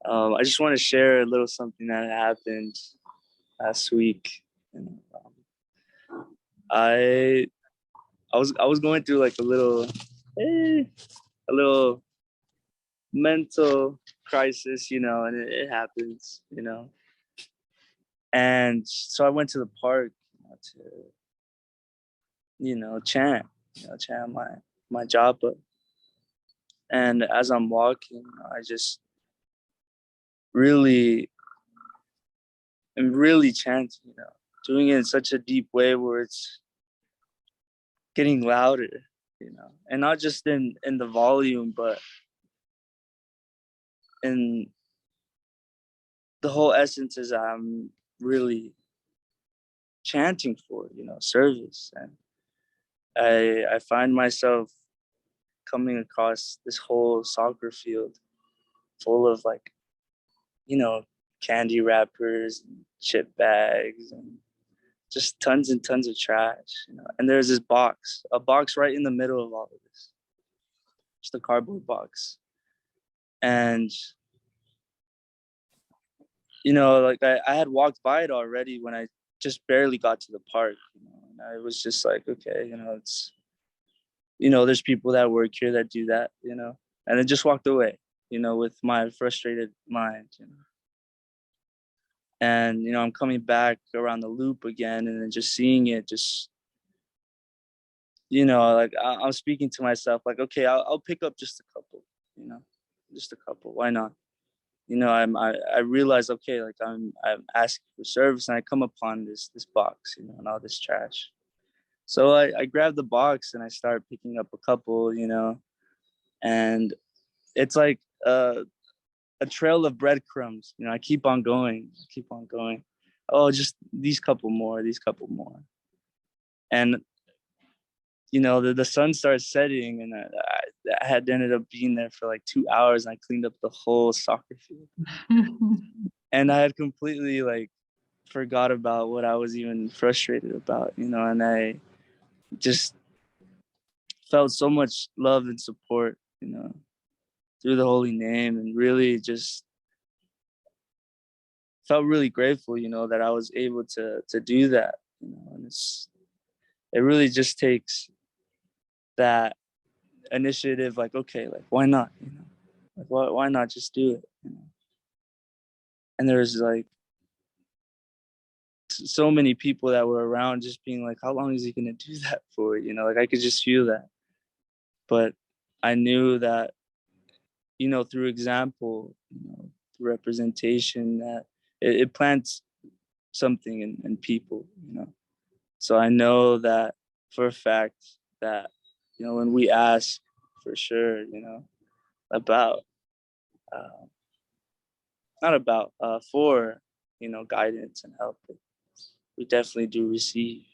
I just want to share a little something that happened last week. I was going through like a little mental crisis, and it happens, And so I went to the park to chant my japa. And as I'm walking, I just am really chanting, doing it in such a deep way where it's getting louder, and not just in the volume, but in the whole essence is I'm really chanting for, service. And I find myself coming across this whole soccer field full of like, candy wrappers and chip bags and just tons and tons of trash, And there's this a box right in the middle of all of this, just a cardboard box. And, like I had walked by it already when I just barely got to the park, and I was just like, okay, it's, there's people that work here that do that, and I just walked away, with my frustrated mind, And, I'm coming back around the loop again and then just seeing it, just, like I'm speaking to myself, like, okay, I'll pick up just a couple, just a couple. Why not? I realize, okay, like I'm asking for service, and I come upon this box, and all this trash. So I grab the box and I start picking up a couple, and it's like a trail of breadcrumbs. I keep on going. Oh, just these couple more. And, the sun starts setting, and I had ended up being there for like 2 hours, and I cleaned up the whole soccer field. And I had completely like forgot about what I was even frustrated about, and I just felt so much love and support, through the holy name, and really just felt really grateful, that I was able to do that, and it really just takes that initiative, like, okay, like why not, like why not just do it, And there's like so many people that were around just being like, how long is he gonna do that for? Like I could just feel that. But I knew that, through example, through representation, that it plants something in people, So I know that for a fact that, when we ask for sure, about, not about, for, guidance and help, we definitely do receive.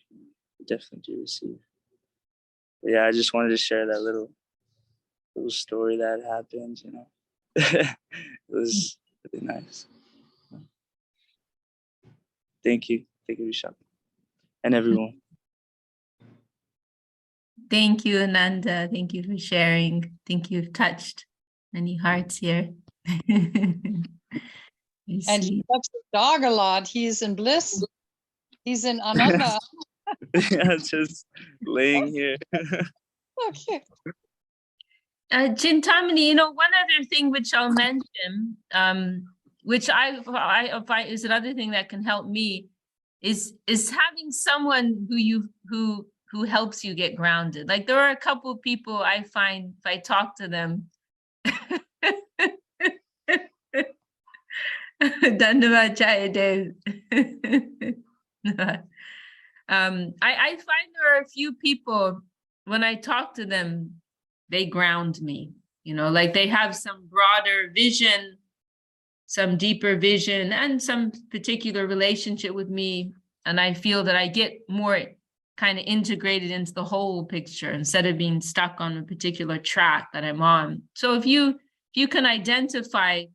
But yeah, I just wanted to share that little story that happened, It was really nice. Thank you, Vishakha, and everyone. Thank you, Ananda. Thank you for sharing. Think you've touched many hearts here. And he loves his dog a lot. He's in bliss. He's in Ananda. Yeah, just laying here. Okay. Chintamani, one other thing which I'll mention, which I find is another thing that can help me, is having someone who helps you get grounded. Like there are a couple of people I find if I talk to them. Dhanavad Jayadev. I find there are a few people when I talk to them, they ground me, like they have some broader vision, some deeper vision, and some particular relationship with me. And I feel that I get more kind of integrated into the whole picture instead of being stuck on a particular track that I'm on. So if you can identify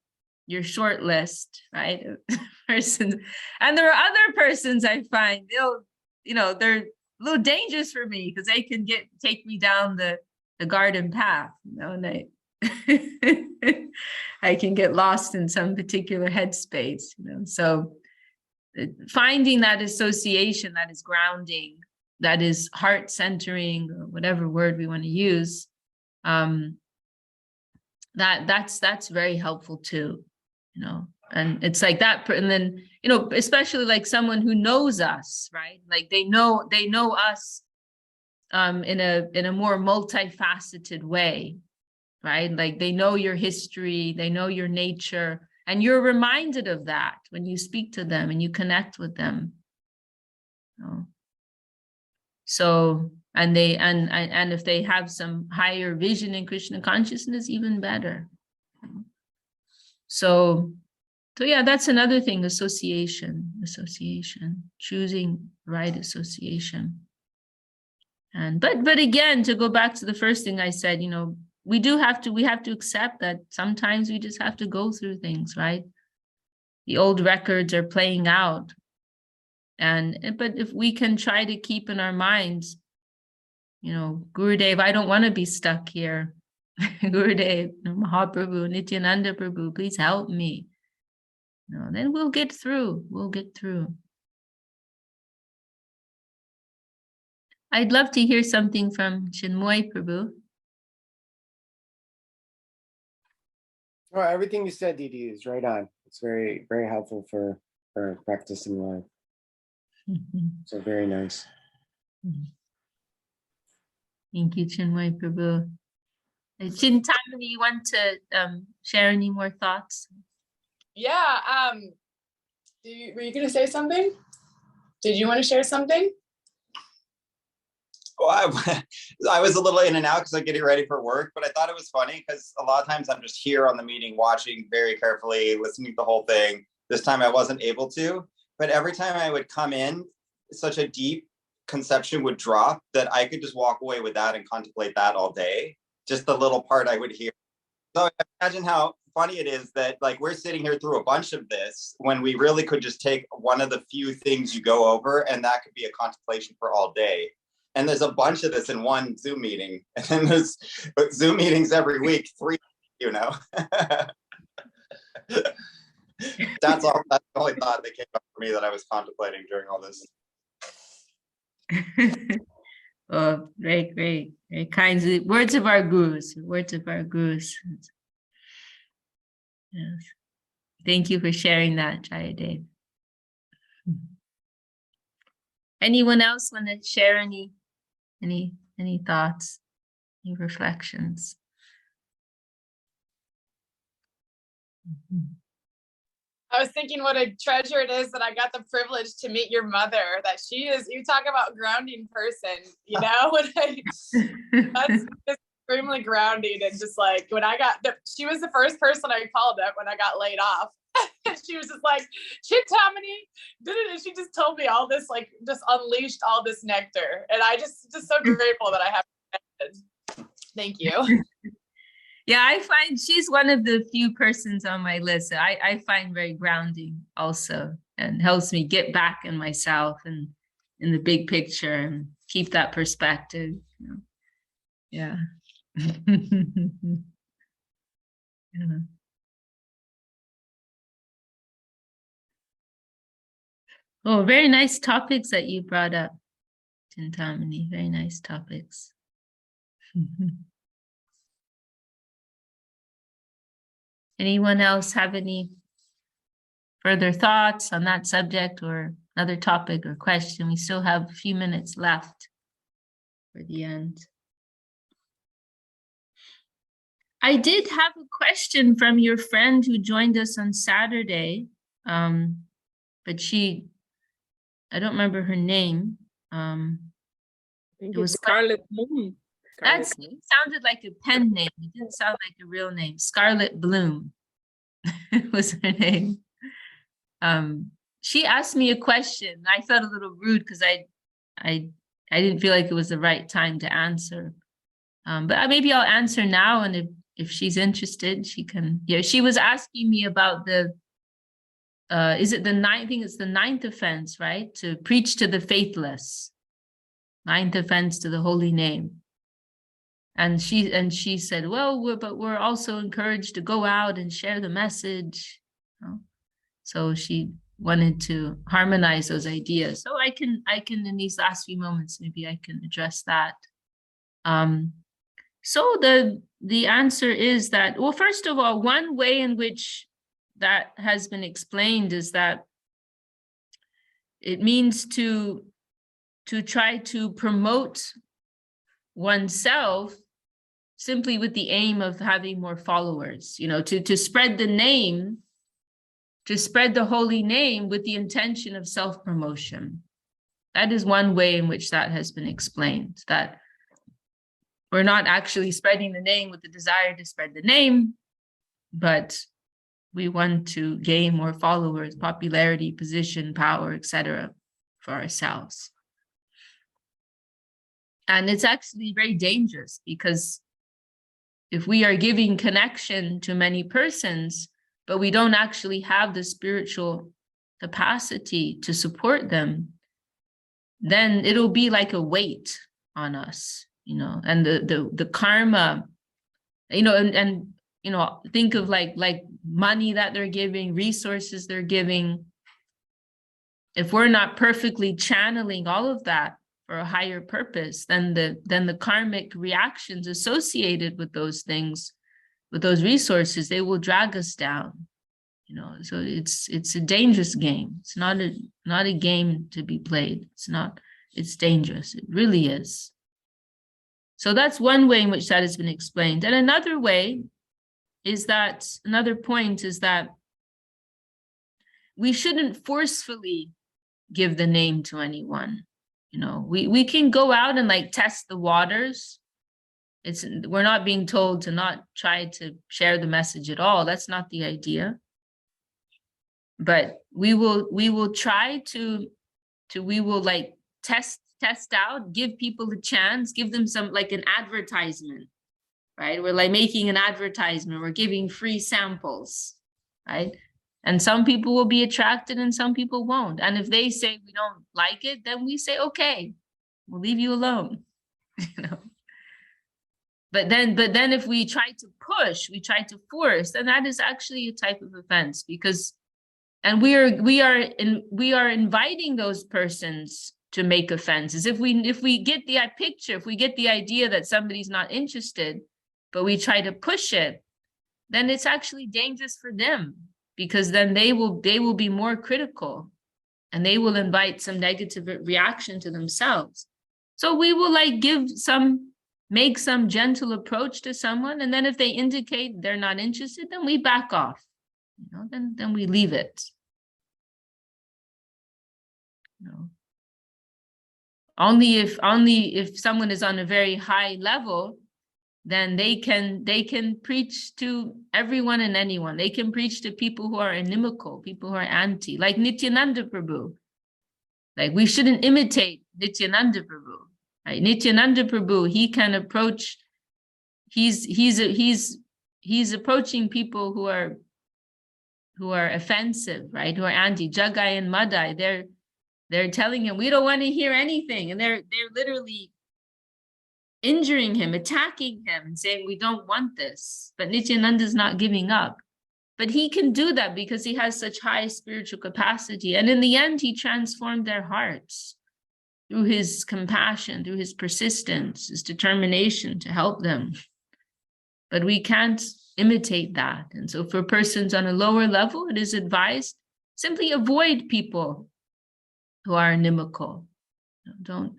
your short list, right? Persons, and there are other persons I find they're a little dangerous for me because they can take me down the garden path, and I can get lost in some particular headspace, So finding that association that is grounding, that is heart centering, or whatever word we want to use, that's very helpful too, and it's like that. And then, especially like someone who knows us, right? Like they know us in a more multifaceted way, right? Like they know your history, they know your nature, and you're reminded of that when you speak to them and you connect with them. So, and if they have some higher vision in Krishna consciousness, even better. So yeah, that's another thing, association, choosing right association. And but again, to go back to the first thing I said, we have to accept that sometimes we just have to go through things, right? The old records are playing out. But if we can try to keep in our minds, Gurudev, I don't want to be stuck here. Gurudev, Mahaprabhu, Nityananda Prabhu, please help me. Then we'll get through. I'd love to hear something from Chinmoy Prabhu. Oh, everything you said, Didi, is right on. It's very, very helpful for practicing life. So very nice. Thank you, Chinmoy Prabhu. Chintamani, you want to share any more thoughts? Yeah. Were you going to say something? Did you want to share something? Well, I was a little in and out because I'm getting ready for work, but I thought it was funny because a lot of times I'm just here on the meeting, watching very carefully, listening to the whole thing. This time I wasn't able to, but every time I would come in, such a deep conception would drop that I could just walk away with that and contemplate that all day. Just the little part I would hear. So imagine how funny it is that like we're sitting here through a bunch of this when we really could just take one of the few things you go over and that could be a contemplation for all day. And there's a bunch of this in one Zoom meeting. And then there's Zoom meetings every week, 3, That's the only thought that came up for me that I was contemplating during all this. Oh, great. Very kind words of our gurus. Yes. Thank you for sharing that, Jayadev. Anyone else want to share any thoughts, any reflections? I was thinking what a treasure it is that I got the privilege to meet your mother, that she is, you talk about grounding person, that's extremely grounding. And just like when she was the first person I called up when I got laid off. She was just like, Chintamani, and she just told me all this, like just unleashed all this nectar. And I just so grateful that I have connected. Thank you. Yeah, I find she's one of the few persons on my list that I find very grounding also, and helps me get back in myself and in the big picture and keep that perspective. Yeah. Yeah. Oh, very nice topics that you brought up, Chintamani. Very nice topics. Anyone else have any further thoughts on that subject or another topic or question? We still have a few minutes left for the end. I did have a question from your friend who joined us on Saturday, but I don't remember her name. It was was Scarlet Moon. It sounded like a pen name. It didn't sound like a real name. Scarlet Bloom was her name. She asked me a question. I felt a little rude because I didn't feel like it was the right time to answer. But maybe I'll answer now, and if she's interested, she can. Yeah, she was asking me about the. Is it the ninth? I think it's the 9th offense, right? To preach to the faithless. 9th offense to the holy name. And she said, well, but we're also encouraged to go out and share the message. So she wanted to harmonize those ideas. So I can in these last few moments, maybe I can address that. So the answer is that, well, first of all, one way in which that has been explained is that it means to try to promote oneself simply with the aim of having more followers, to spread the name, to spread the holy name with the intention of self-promotion. That is one way in which that has been explained, that we're not actually spreading the name with the desire to spread the name, but we want to gain more followers, popularity, position, power, etc., for ourselves. And it's actually very dangerous, because if we are giving connection to many persons, but we don't actually have the spiritual capacity to support them, then it'll be like a weight on us, and the karma, and think of like money that they're giving, resources they're giving. If we're not perfectly channeling all of that for a higher purpose, then the karmic reactions associated with those things, with those resources, they will drag us down. So it's a dangerous game. It's not a game to be played. It's dangerous. It really is. So that's one way in which that has been explained. And another way is that, another point is that we shouldn't forcefully give the name to anyone. We can go out and like test the waters. We're not being told to not try to share the message at all. That's not the idea. But we will try to like test out, give people a chance, give them some, like an advertisement, right? We're like making an advertisement, we're giving free samples, right? And some people will be attracted and some people won't. And if they say we don't like it, then we say, okay, we'll leave you alone. But then if we try to push, we try to force, then that is actually a type of offense, because, and we are inviting those persons to make offenses. If we get the picture, if we get the idea that somebody's not interested, but we try to push it, then it's actually dangerous for them, because then they will be more critical and they will invite some negative reaction to themselves. So we will like make some gentle approach to someone, and then if they indicate they're not interested, then we back off. Then we leave it. Only if someone is on a very high level, then they can preach to everyone and anyone. They can preach to people who are inimical, people who are anti, like Nityananda Prabhu. Like, we shouldn't imitate Nityananda Prabhu. Right? Nityananda Prabhu, he can approach. He's approaching people who are offensive, right? Who are anti. Jagai and Madai. They're telling him, we don't want to hear anything, and they're literally injuring him, attacking him, and saying, we don't want this. But Nityananda is not giving up. But he can do that because he has such high spiritual capacity. And in the end, he transformed their hearts through his compassion, through his persistence, his determination to help them. but we can't imitate that. And so for persons on a lower level, it is advised simply avoid people who are inimical. Don't,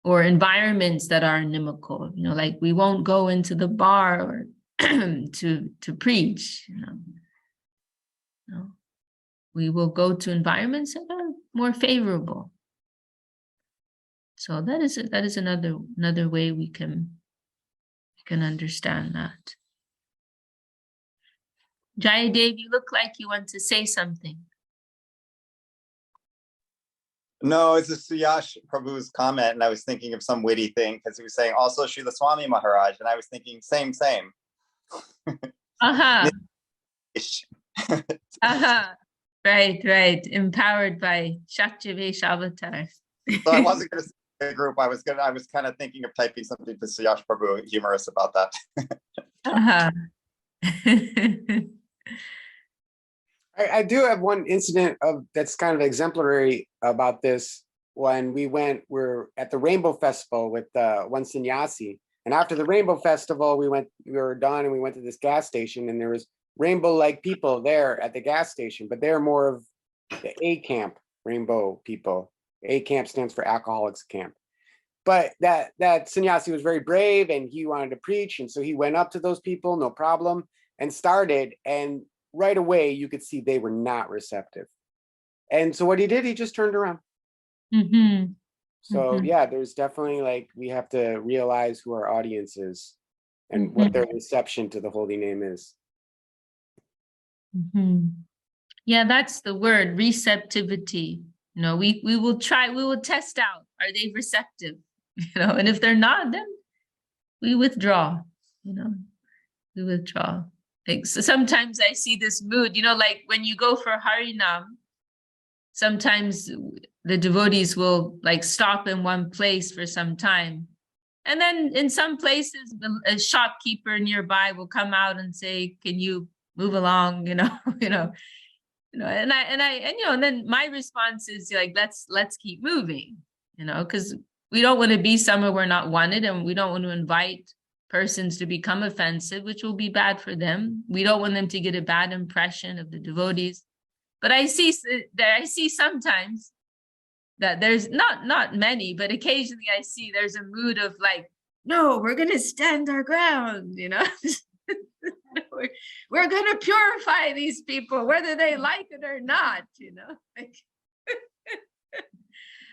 or environments that are inimical, like we won't go into the bar or to preach, No. We will go to environments that are more favorable. So that is another way we can understand that. Jayadev, you look like you want to say something. No, it's a Suyash Prabhu's comment, and I was thinking of some witty thing because he was saying also Srila Swami Maharaj, and I was thinking same. Uh-huh. Right. Empowered by Shaktivesh Avatar. So I wasn't going to say the group. I was kind of thinking of typing something to Suyash Prabhu, humorous about that. Uh-huh. I do have one incident that's kind of exemplary about this. When we're at the Rainbow Festival with one sannyasi, and after the Rainbow Festival, we were done and we went to this gas station, and there was rainbow-like people there at the gas station, but they're more of the A camp rainbow people. A camp stands for Alcoholics Camp. But that sannyasi was very brave, and he wanted to preach, and so he went up to those people, no problem, and started, and right away you could see they were not receptive. And so what he did, he just turned around. Mm-hmm. So yeah, there's definitely we have to realize who our audience is and what their reception to the holy name is. Yeah, that's the word, receptivity. We will test out, are they receptive? And if they're not, then we withdraw. We withdraw. So sometimes I see this mood, like when you go for Harinam, sometimes the devotees will stop in one place for some time. And then in some places, a shopkeeper nearby will come out and say, can you move along, and then my response is let's keep moving, because we don't want to be somewhere we're not wanted, and we don't want to invite persons to become offensive, which will be bad for them. We don't want them to get a bad impression of the devotees. But I see sometimes that there's not many, but occasionally I see there's a mood of no, we're going to stand our ground, we're going to purify these people, whether they like it or not,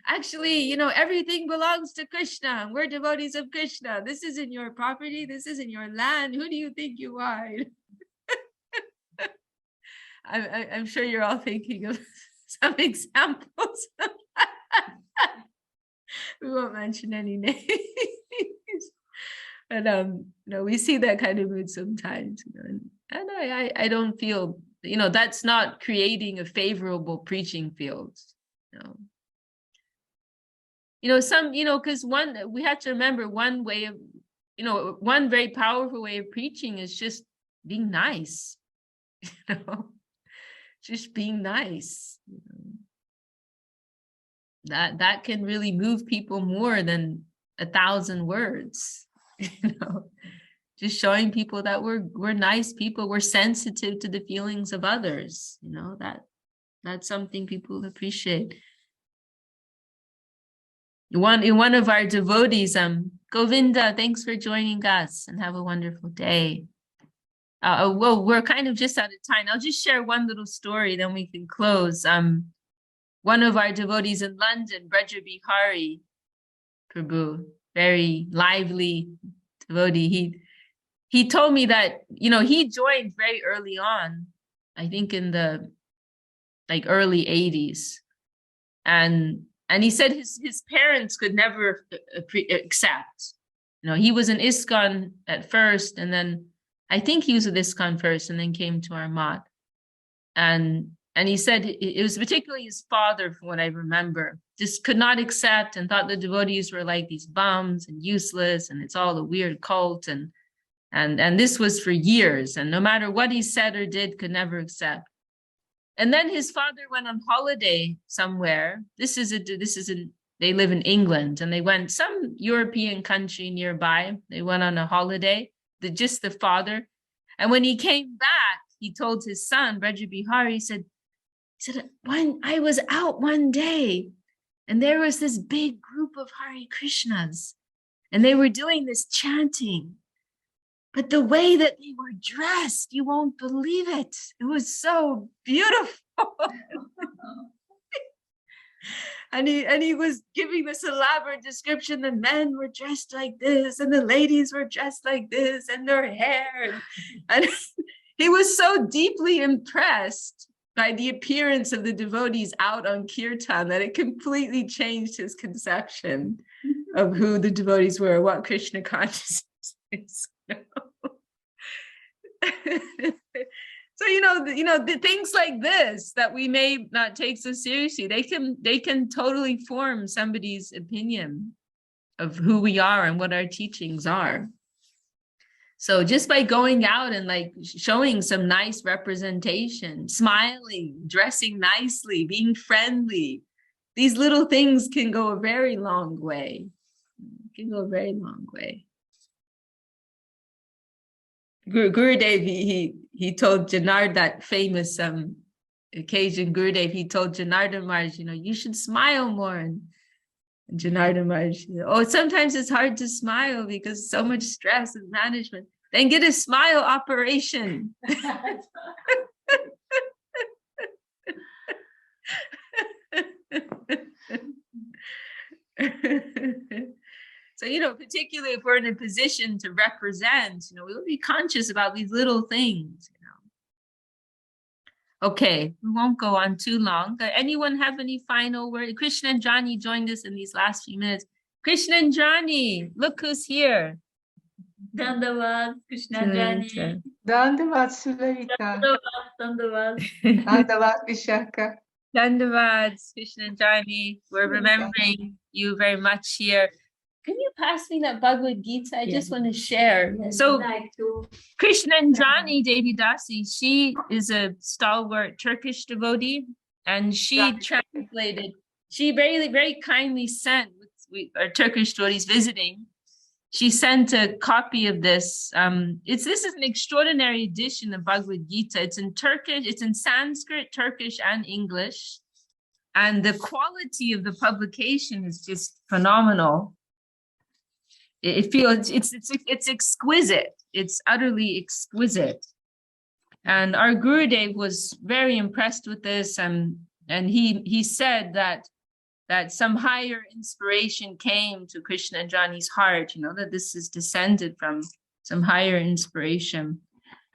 Actually, everything belongs to Krishna. We're devotees of Krishna. This isn't your property. This isn't your land. Who do you think you are? I'm sure you're all thinking of some examples. We won't mention any names. But we see that kind of mood sometimes. And I don't feel, that's not creating a favorable preaching field. Because we have to remember one way of, one very powerful way of preaching is just being nice, just being nice. That can really move people more than 1,000 words, just showing people that we're nice people, we're sensitive to the feelings of others, that's something people appreciate. One of our devotees, Govinda, thanks for joining us and have a wonderful day. Well, we're kind of just out of time. I'll just share one little story, then we can close. One of our devotees in London, Braja Bihari Prabhu, very lively devotee. He told me that, he joined very early on, I think in the early 80s. And he said his parents could never accept. He was an ISKCON at first, and then I think he was with ISKCON first, and then came to our mat. And he said it was particularly his father, from what I remember, just could not accept and thought the devotees were like these bums and useless, and it's all a weird cult. And this was for years, and no matter what he said or did, could never accept. And then his father went on holiday somewhere. They live in England, and they went some European country nearby. They went on a holiday, just the father. And when he came back, he told his son, Braja Bihari, he said, when I was out one day and there was this big group of Hare Krishnas and they were doing this chanting. But the way that they were dressed, you won't believe it. It was so beautiful. And he was giving this elaborate description. The men were dressed like this, and the ladies were dressed like this, and their hair. And he was so deeply impressed by the appearance of the devotees out on kirtan that it completely changed his conception of who the devotees were, what Krishna consciousness is. So the things like this that we may not take so seriously, they can totally form somebody's opinion of who we are and what our teachings are. So just by going out and like showing some nice representation, smiling, dressing nicely, being friendly, these little things can go a very long way. Can go a very long way. Gurudev, he told Janard that famous occasion. Gurudev, he told Janardhan Maharaj, you should smile more. And Janardhan Maharaj, sometimes it's hard to smile because so much stress and management. Then get a smile operation. So, particularly if we're in a position to represent, we will be conscious about these little things, Okay, we won't go on too long. Anyone have any final word? Krishna and Johnny joined us in these last few minutes. Krishna and Johnny, look who's here. Dandavad, Krishna and Johnny. Dandavad, Sularita. Dandavad. Dandavad, Vishakha. Dandavad, Krishna and Johnny. We're remembering you very much here. Can you pass me that Bhagavad Gita? I just want to share. So Krishna and Johnny, Devi Dasi, she is a stalwart Turkish devotee, and she translated, she very, very kindly sent, with our Turkish devotees visiting, she sent a copy of this. This is an extraordinary edition of Bhagavad Gita. It's in Turkish, it's in Sanskrit, Turkish, and English. And the quality of the publication is just phenomenal. It feels it's exquisite. It's utterly exquisite. And our Gurudev was very impressed with this, and he said that some higher inspiration came to Krishna and Johnny's heart, that this is descended from some higher inspiration.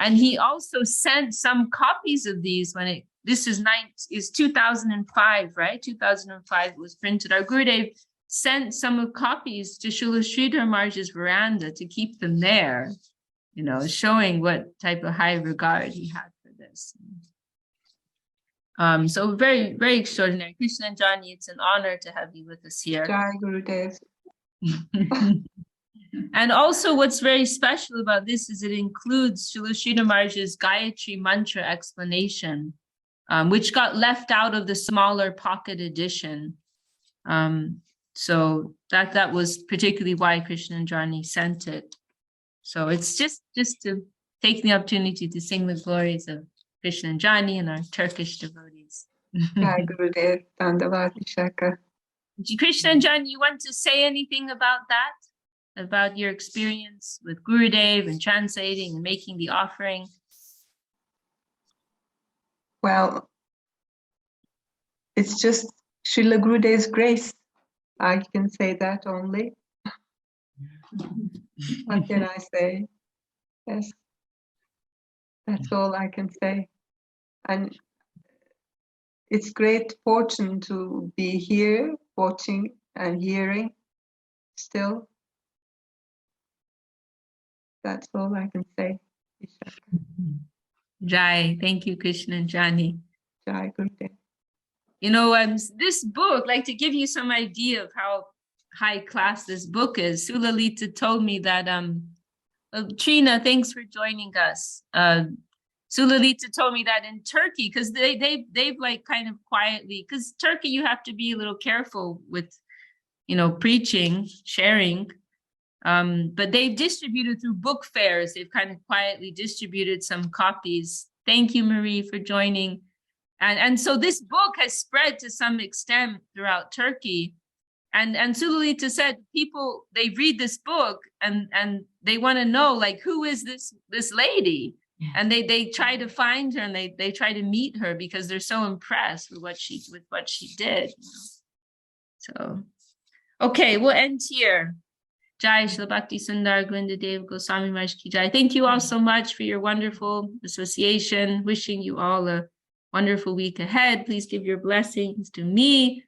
And he also sent some copies of these when this is 2005, right? 2005 it was printed. Our Gurudev sent some of copies to Srila Sridhar Maharaj's veranda to keep them there, showing what type of high regard he had for this. So very, very extraordinary. Krishna and Johnny, it's an honor to have you with us here. Jai Gurudev. And also what's very special about this is it includes Srila Sridhar Maharaj's Gayatri Mantra explanation, which got left out of the smaller pocket edition. So that was particularly why Krishna and Johnny sent it. So it's just to take the opportunity to sing the glories of Krishna and Johnny and our Turkish devotees. Jai Gurudev, Dandavad, Vishakha. Krishna and Johnny, you want to say anything about that? About your experience with Gurudev and translating and making the offering? Well, it's just Srila Gurudev's grace. I can say that only. What can I say? Yes, that's all I can say. And it's great fortune to be here, watching and hearing still. That's all I can say. Jai, thank you, Krishna and Johnny. Jai Gurudev. This book, like to give you some idea of how high class this book is, Sulalita told me that, Trina, thanks for joining us. Sulalita told me that in Turkey, because they've like kind of quietly, because Turkey, you have to be a little careful with, preaching, sharing. But they've distributed through book fairs. They've kind of quietly distributed some copies. Thank you, Marie, for joining. And so this book has spread to some extent throughout Turkey. And Sululita said people, they read this book and they want to know, like, who is this lady? Yeah. And they try to find her and they try to meet her because they're so impressed with what she did. So, okay, we'll end here. Jai Shri Bhakti Sundar Govinda Dev Goswami Maharaj Ki Jai. Thank you all so much for your wonderful association. Wishing you all a wonderful week ahead. Please give your blessings to me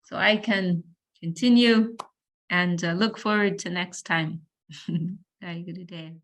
so I can continue and look forward to next time. Jai Gurudev.